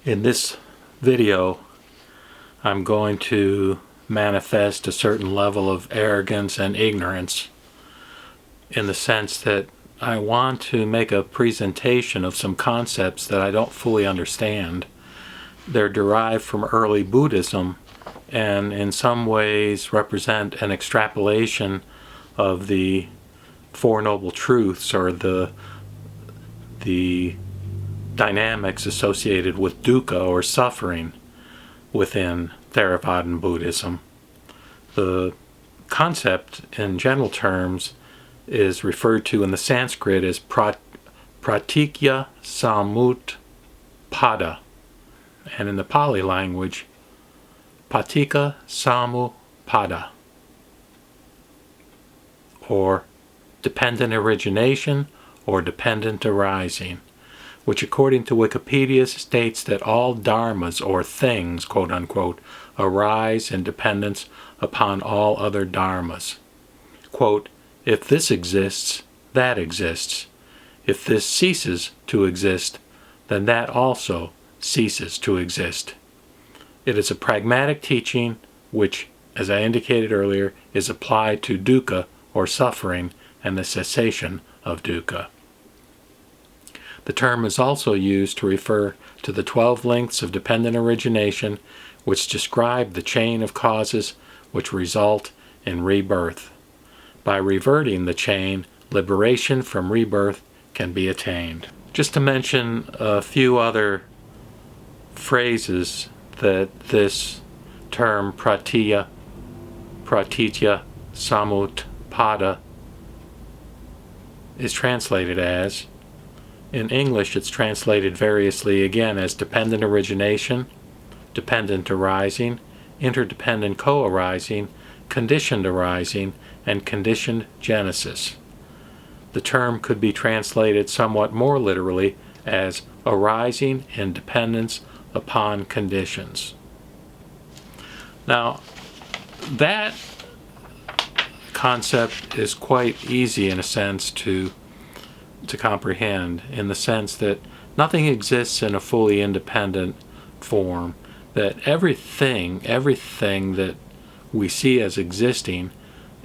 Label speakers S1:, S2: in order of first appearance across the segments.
S1: In this video, I'm going to manifest a certain level of arrogance and ignorance in the sense that I want to make a presentation of some concepts that I don't fully understand. They're derived from early Buddhism and in some ways represent an extrapolation of the Four Noble Truths, or the dynamics associated with dukkha, or suffering, within Theravadan Buddhism. The concept in general terms is referred to in the Sanskrit as pratikya samutpada, and in the Pali language, patika samupada, or dependent origination or dependent arising, which according to Wikipedia states that all dharmas, or things, quote unquote, arise in dependence upon all other dharmas. Quote, if this exists, that exists. If this ceases to exist, then that also ceases to exist. It is a pragmatic teaching which, as I indicated earlier, is applied to dukkha, or suffering, and the cessation of dukkha. The term is also used to refer to the 12 links of dependent origination which describe the chain of causes which result in rebirth. By reverting the chain, liberation from rebirth can be attained. Just to mention a few other phrases that this term pratikya samutpada is translated as. In English, it's translated variously again as dependent origination, dependent arising, interdependent co-arising, conditioned arising, and conditioned genesis. The term could be translated somewhat more literally as arising in dependence upon conditions. Now, that concept is quite easy in a sense to comprehend, in the sense that nothing exists in a fully independent form, that everything that we see as existing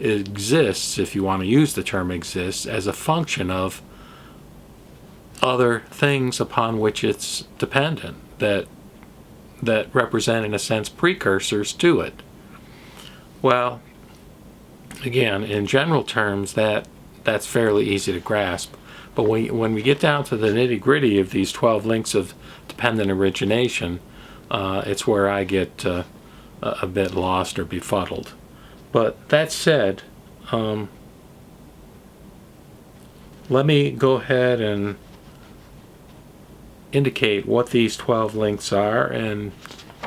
S1: exists, if you want to use the term exists, as a function of other things upon which it's dependent, that represent, in a sense, precursors to it. Well, again, in general terms, that's fairly easy to grasp. But when we get down to the nitty-gritty of these 12 links of dependent origination, it's where I get a bit lost or befuddled. But that said, let me go ahead and indicate what these 12 links are, and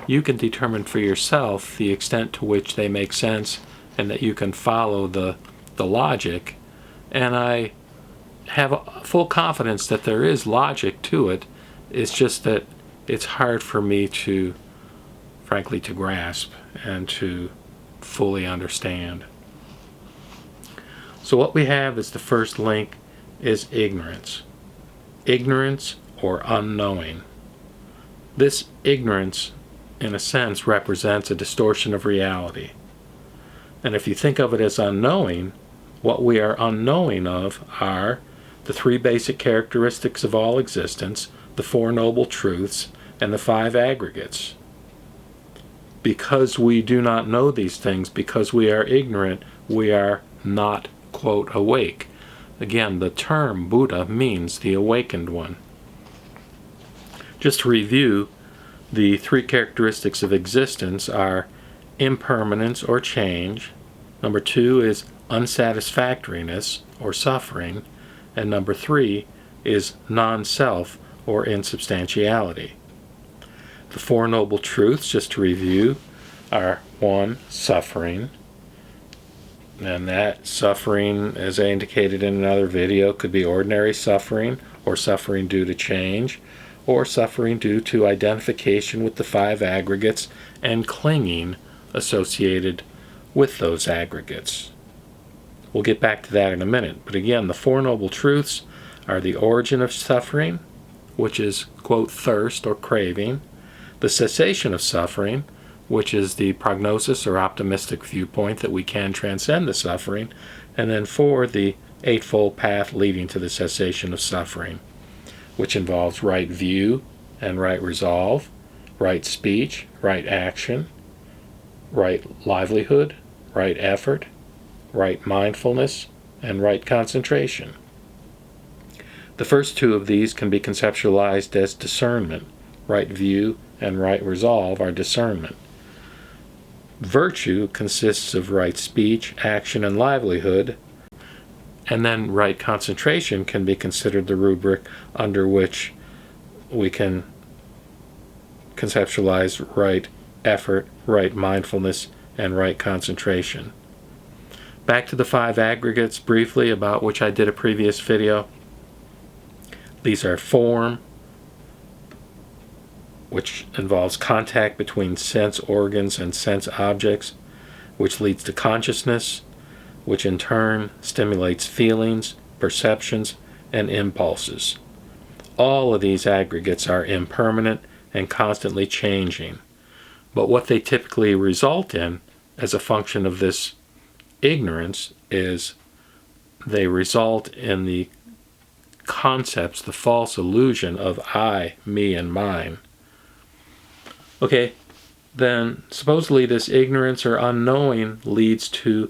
S1: you can determine for yourself the extent to which they make sense and that you can follow the logic. And I have full confidence that there is logic to it. It's just that it's hard for me to, frankly, to grasp and to fully understand. So what we have is the first link is ignorance. Ignorance or unknowing. This ignorance, in a sense, represents a distortion of reality. And if you think of it as unknowing, what we are unknowing of are the three basic characteristics of all existence, the Four Noble Truths, and the five aggregates. Because we do not know these things, because we are ignorant, we are not, quote, awake. Again, the term Buddha means the awakened one. Just to review, the three characteristics of existence are impermanence or change. Number 2 is unsatisfactoriness or suffering. And number 3 is non-self or insubstantiality. The Four Noble Truths, just to review, are 1, suffering. And that suffering, as I indicated in another video, could be ordinary suffering, or suffering due to change, or suffering due to identification with the five aggregates and clinging associated with those aggregates. We'll get back to that in a minute. But again, the Four Noble Truths are the origin of suffering, which is, quote, thirst or craving, The cessation of suffering, which is the prognosis or optimistic viewpoint that we can transcend the suffering. And then 4, the Eightfold Path leading to the cessation of suffering, which involves right view and right resolve, right speech, right action, right livelihood, right effort, right mindfulness, and right concentration. The first 2 of these can be conceptualized as discernment. Right view and right resolve are discernment. Virtue consists of right speech, action, and livelihood, and then right concentration can be considered the rubric under which we can conceptualize right effort, right mindfulness, and right concentration. Back to the 5 aggregates briefly, about which I did a previous video. These are form, which involves contact between sense organs and sense objects, which leads to consciousness, which in turn stimulates feelings, perceptions, and impulses. All of these aggregates are impermanent and constantly changing, but what they typically result in as a function of this ignorance is they result in the concepts, the false illusion of I, me, and mine. Okay, then supposedly this ignorance or unknowing leads to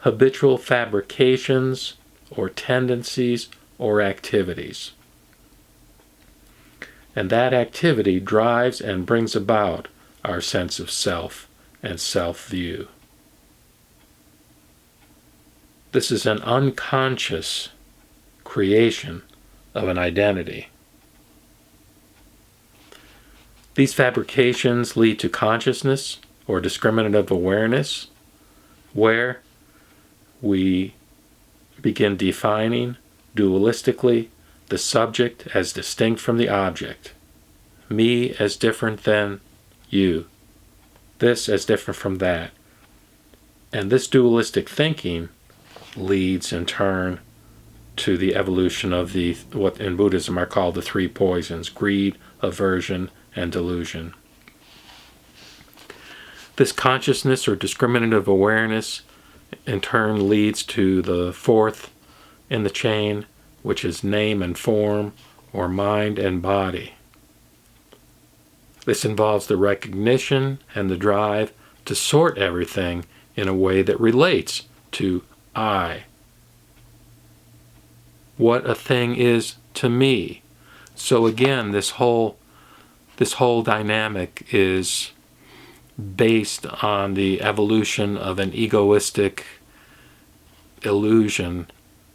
S1: habitual fabrications or tendencies or activities. And that activity drives and brings about our sense of self and self-view. This is an unconscious creation of an identity. These fabrications lead to consciousness or discriminative awareness, where we begin defining dualistically the subject as distinct from the object, me as different than you, this as different from that. And this dualistic thinking leads in turn to the evolution of what in Buddhism are called the 3 poisons: greed, aversion, and delusion. This consciousness or discriminative awareness in turn leads to the 4th in the chain, which is name and form, or mind and body. This involves the recognition and the drive to sort everything in a way that relates to I. What a thing is to me. So again, this whole dynamic is based on the evolution of an egoistic illusion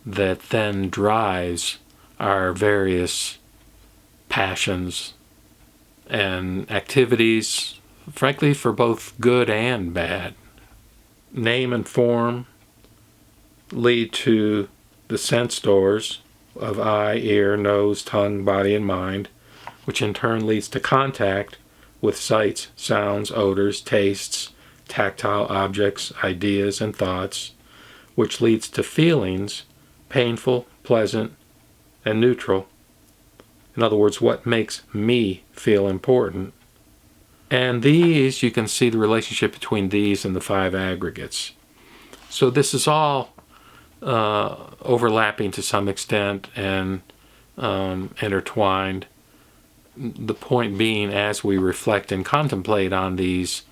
S1: that then drives our various passions and activities, frankly, for both good and bad. Name and form lead to the sense doors of eye, ear, nose, tongue, body, and mind, which in turn leads to contact with sights, sounds, odors, tastes, tactile objects, ideas, and thoughts, which leads to feelings, painful, pleasant, and neutral. In other words, what makes me feel important. And these, you can see the relationship between these and the 5 aggregates. So this is all overlapping to some extent and intertwined. The point being, as we reflect and contemplate on these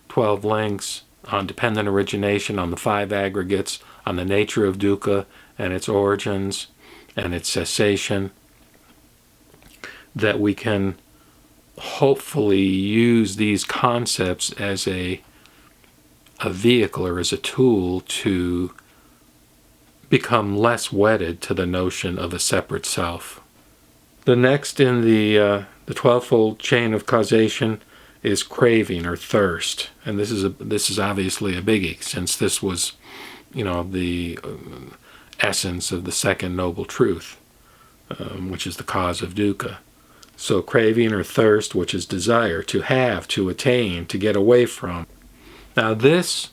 S1: 12 links, on dependent origination, on the 5 aggregates, on the nature of dukkha and its origins and its cessation, that we can hopefully use these concepts as a vehicle or as a tool to become less wedded to the notion of a separate self. The next in the 12-fold chain of causation is craving or thirst, and this is obviously a biggie, since this was, the essence of the second noble truth, which is the cause of dukkha. So craving or thirst, which is desire to have, to attain, to get away from. Now this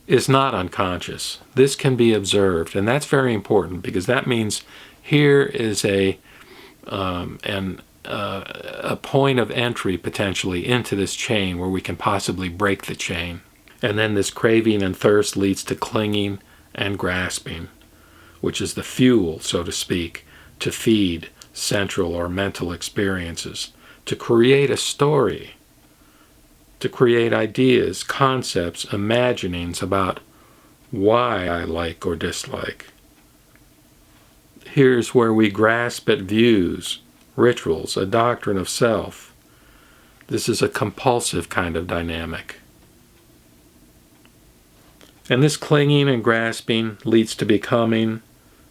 S1: is not unconscious. This can be observed, and that's very important, because that means here is an a point of entry potentially into this chain where we can possibly break the chain. And then this craving and thirst leads to clinging and grasping, which is the fuel, so to speak, to feed central or mental experiences, to create a story, to create ideas, concepts, imaginings about why I like or dislike. Here's where we grasp at views, rituals, a doctrine of self. This is a compulsive kind of dynamic. And this clinging and grasping leads to becoming,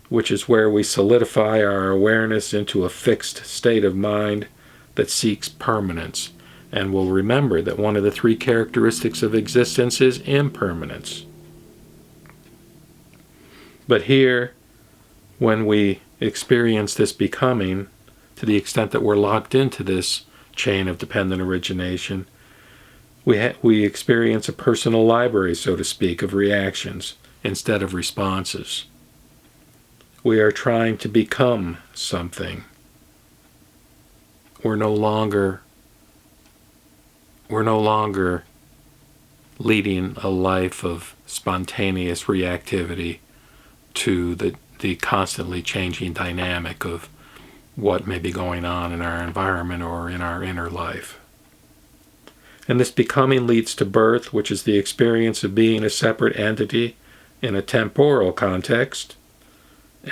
S1: which is where we solidify our awareness into a fixed state of mind that seeks permanence, and will remember that one of the three characteristics of existence is impermanence. But here, when we experience this becoming, to the extent that we're locked into this chain of dependent origination, we experience a personal library, so to speak, of reactions instead of responses. We are trying to become something. We're no longer leading a life of spontaneous reactivity to the constantly changing dynamic of what may be going on in our environment or in our inner life. And this becoming leads to birth, which is the experience of being a separate entity in a temporal context.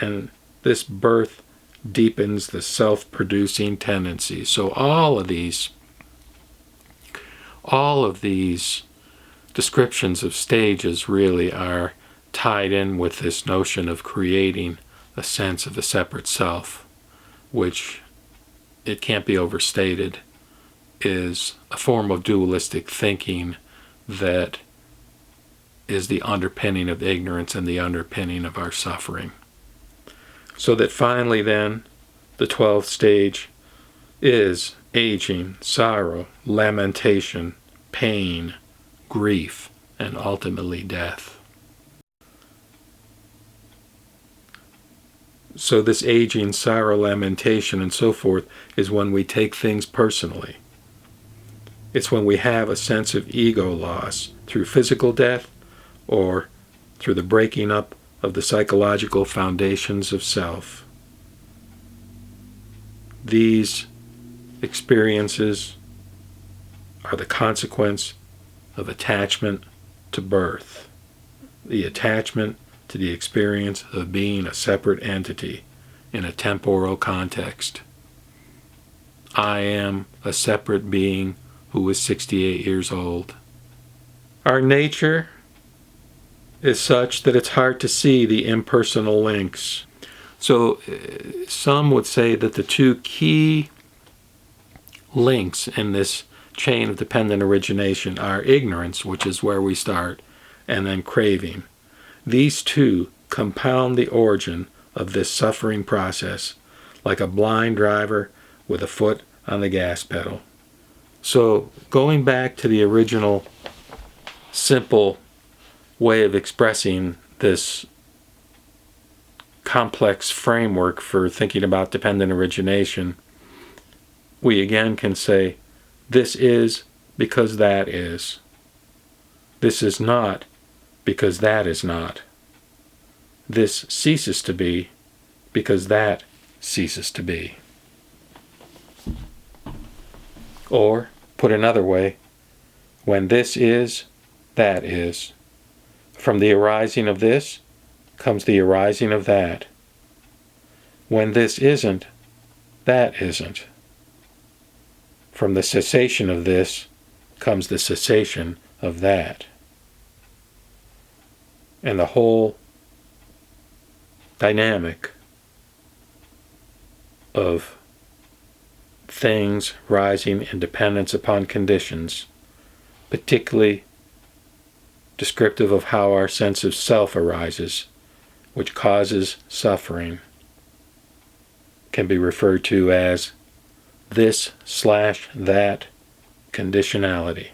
S1: And this birth deepens the self-producing tendency. So all of these descriptions of stages really are tied in with this notion of creating a sense of a separate self, which, it can't be overstated, is a form of dualistic thinking that is the underpinning of ignorance and the underpinning of our suffering. So that finally then, the 12th stage is aging, sorrow, lamentation, pain, grief, and ultimately death. So this aging, sorrow, lamentation, and so forth is when we take things personally. It's when we have a sense of ego loss through physical death or through the breaking up of the psychological foundations of self. These experiences are the consequence of attachment to birth, the attachment to the experience of being a separate entity in a temporal context. I am a separate being who is 68 years old. Our nature is such that it's hard to see the impersonal links. So some would say that the two key links in this chain of dependent origination are ignorance, which is where we start, and then craving. These two compound the origin of this suffering process, like a blind driver with a foot on the gas pedal. So going back to the original simple way of expressing this complex framework for thinking about dependent origination, we again can say, this is because that is. This is not because that is not. This ceases to be because that ceases to be. Or, put another way, when this is, that is. From the arising of this comes the arising of that. When this isn't, that isn't. From the cessation of this comes the cessation of that. And the whole dynamic of things rising in dependence upon conditions, particularly descriptive of how our sense of self arises, which causes suffering, can be referred to as this/that conditionality.